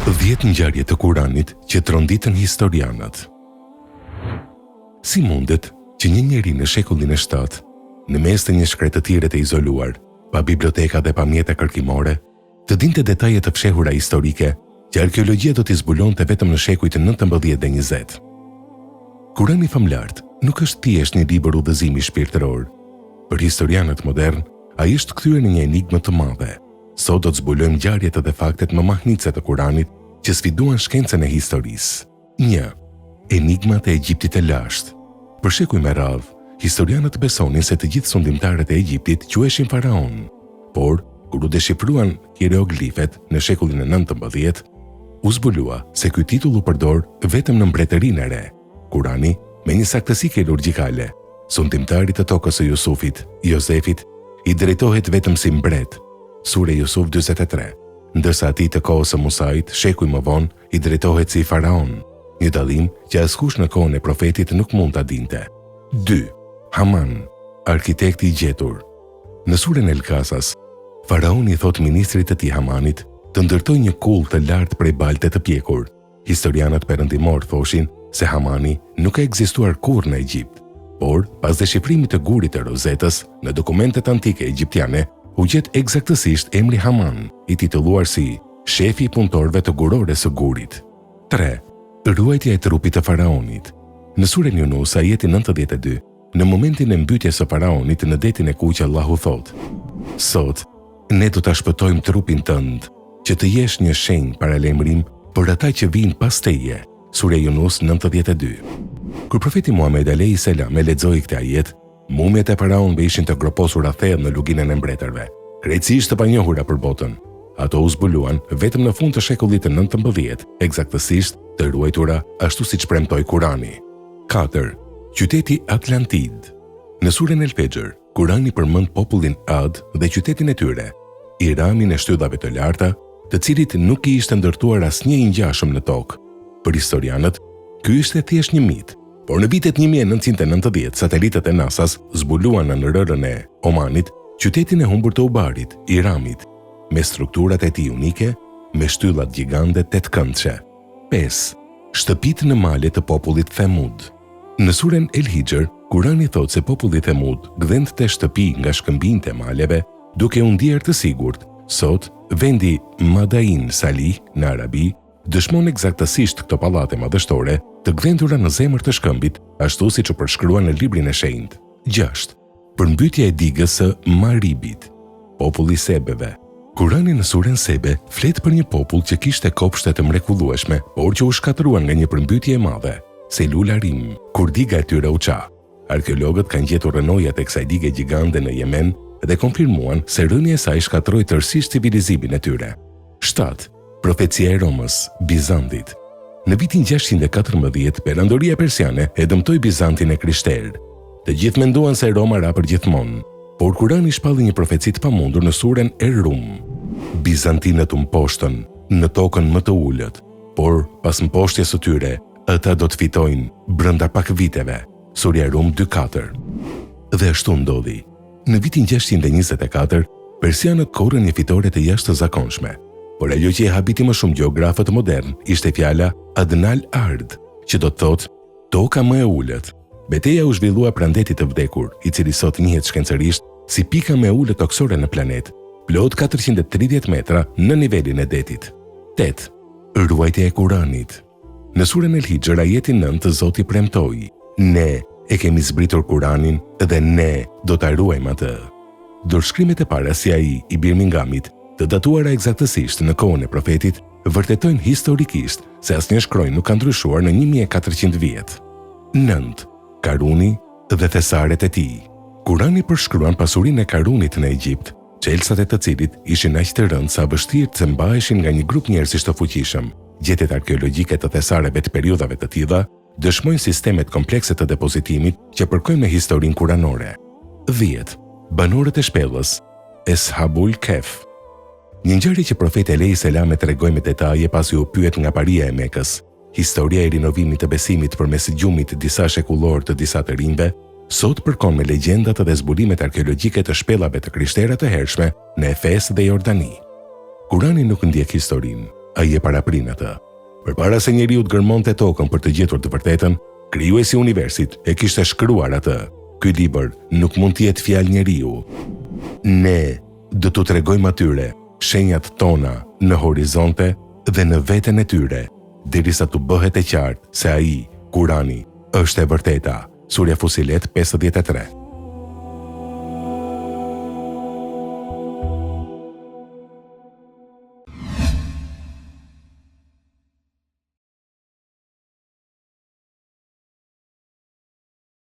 10 ngjarje të Kuranit që tronditën historianët. Si mundet që një njeri në shekullin e 7, në mes të një shkretëtire të izoluar, pa biblioteka dhe pa mjete kërkimore, të dinte detaje të fshehura historike që arkeologjia do t'i zbulonte vetëm në shekujt 19 dhe 20. Kurani famlart nuk është thjesht një libër udhëzimi shpirtëror. Për historianët modern, ai është kthyer në një enigmë të madhe. Sot do të zbulojmë ngjarjet dhe faktet më mahnitse të Kuranit që sfiduan shkencën e historisë. 1. Enigmat e Egjiptit të lashtë. Për shekuj me radhë, historianët besonin se të gjithë sundimtarët e Egjiptit quheshin faraon, por kur u deshifruan hieroglifet në shekullin e 19, u zbulua se ky titull u përdor vetëm në mbretërinë e re. Kurani, me një saktësi kirurgjikale, sundimtarit të tokës së Jusufit, Jozefit, i drejtohet vetëm si mbret. Sure Jusuf 43, ndërsa atij të kohës së Musait, shekuj më vonë, i drejtohet si faraon, një dallim që askush në kohën e profetit nuk mund ta dinte. 2. Haman, arkitekti i gjetur. Në suren El Kasas, faraoni thot ministrit të tij Hamanit të ndërtojë një kull të lartë prej balte të pjekur. Historianët perëndimor thoshin se Hamani nuk ka ekzistuar kurrë në Egjipt, por pas deshifrimit të gurit të rozetës në dokumentet antike egjiptiane, u gjet eksaktësisht emri Haman, i titulluar si shefi i punëtorëve të gurores së gurit. 3. Ruajtja e trupit të faraonit. Në suren Yunus ajeti 92, në momentin e mbytjes së faraonit në detin e kuq, Allahu thot: Sot ne do ta shpëtojmë trupin tënd, që të jesh një shenjë paralajmërim për ata që vijnë pas teje. Sure Yunus 92. Kur profeti Muhammed alayhis salam e lexoi këtë ajet, mumjet e faraonëve ishin të groposura thellë në luginën e mbretërve, krejtësisht të panjohura për botën. Ato u zbuluan vetëm në fund të shekullit të 19, eksaktësisht të ruajtura ashtu siç premtoi Kurani. 4. Qyteti Atlantid. Në suren El Fajr, Kurani përmend popullin Ad dhe qytetin e tyre, Iramin e shtyllave të larta, të cilit nuk i ishte ndërtuar asnjë i ngjashëm në tokë. Për historianët, ky ishte thjesht një mit. Por në vitet 1990, satelitët e NASA-s zbuluan në rërën e Omanit qytetin e humbur të Ubarit, Iramit, me strukturat e tij unike, me shtyllat gjigande 8-këndshme. 5. Shtëpitë në male të popullit Thamud. Në suren El Hijr, Kurani thot se populli Thamud gdhente shtëpi nga shkëmbinjtë e maleve, duke u ndier të sigurt. Sot, vendi Madain Salih në Arabi dëshmon eksaktësisht këto pallate madhështore të gdhendura në zemër të shkëmbit, ashtu siç u përshkruan në librin e shenjtë. 6. Përmbytja e digës së Maribit. Populli Sebeve. Kurani në suren Sebe flet për një popull që kishte kopshte të mrekullueshme, por që u shkatëruan nga një përmbytje e madhe, Selula Rim, kur diga e tyre u ça. Arkeologët kanë gjetur rënojat e kësaj dige gjigande në Yemen dhe konfirmuan se rënja e saj shkatërroi tërësisht civilizimin e tyre. 7. Profecia e Romës, Bizantit. Në vitin 614, perandoria persiane e dëmtoi Bizantin e krishterë. Të gjithë menduan se Roma ra përgjithmonë, por Kurani shpalli një profeci të pamundur në suren Er-Rum. Bizantinët u mposhtën në tokën më të ulët, por pas mposhtjes së tyre, ata do të fitojnë brenda pak viteve. Surja Rum 2:4. Dhe ashtu ndodhi. Në vitin 624, persianët korrën një fitore të jashtëzakonshme. Por ajo që e habiti më shumë gjeografët modern ishte fjala Adnal Ard, që do të thotë toka më e ulët. Betejë u zhvillua pranë detit të vdekur, i cili sot njihet shkencërisht si pika më e ulët toksore në planet, plot 430 metra në nivelin e detit. 8. Ruajtja e Kuranit. Në suren El Hijr ajeti 9, Zoti premtoi: Ne e kemi zbritur Kuranin dhe ne do ta ruajmë atë. Dorëshkrimet e para si ai i Birminghamit, të datuara eksaktësisht në kohën e profetit, vërtetojnë historikisht se asnjë shkronjë nuk ka ndryshuar në 1400 vjet. 9. Karuni dhe thesaret e tij. Kurani përshkruan pasurinë e Karunit në Egjipt, çelësat e të cilit ishin aq të rëndë sa vështirë të mbaheshin nga një grup njerëzish të fuqishëm. Gjetjet arkeologjike të thesareve të periudhave të tilla dëshmojnë sistemet komplekse të depozitimit që përkojnë me historinë kuranore. 10. Banorët e shpellës, Eshabul Kef. Një ngjarje që profeti alayhis salam e tregoi me detaje pasi u pyet nga paria e Mekës. Historia e rinovimit të besimit përmes gjumit disa shekullor të disa të rinjve, sot përkon me legjendat dhe zbulimet arkeologjike të shpellave të krishterë të hershme në Efes dhe Jordani. Kurani nuk ndjek historinë, ai e paraprin atë. Përpara se njeriu të gërmonte tokën për të gjetur të vërtetën, krijuesi i universit e kishte shkruar atë. Ky libër nuk mund të jetë fjalë njeriu. Ne do t'u tregojmë atyre shenjat tona në horizonte dhe në veten e tyre, derisa t'u bëhet e qartë se ai, Kurani, është e vërteta. Surja Fusilet 53.